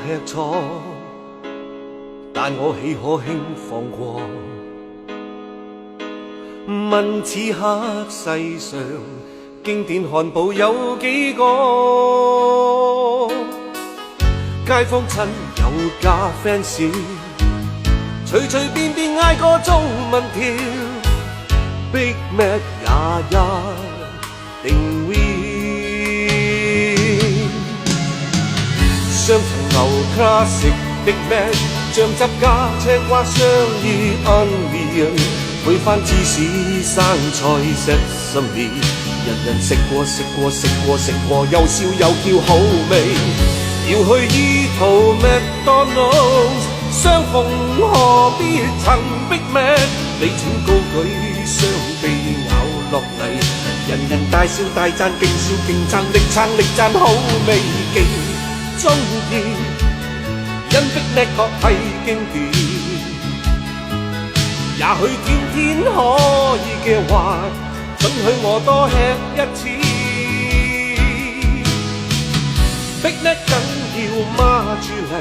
吃錯，但我豈可輕放過？問此刻世上經典漢堡有幾個？街坊親友加 fans， 隨隨便便嗌個中文條 Big Mac 也一定 win。 雙層牛 classic Big Mac， 醬汁加青瓜雙意 onion， 配返芝士生菜 sesame， 人人食過食過食過食過，又笑又叫好味。要去依圖 McDonald's， 相逢何必曾 Big Mac， 你請高舉雙臂咬落嚟，人人大笑大讚勁笑勁讚力撐力讚好味，極鍾意，因 Big Mac 確係經典。也許天天可以嘅話，准許我多吃一次。Big Mac 緊要孖住嚟，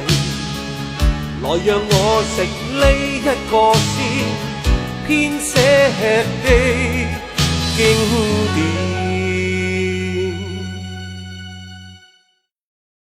來讓我食呢一個先，編寫的經典。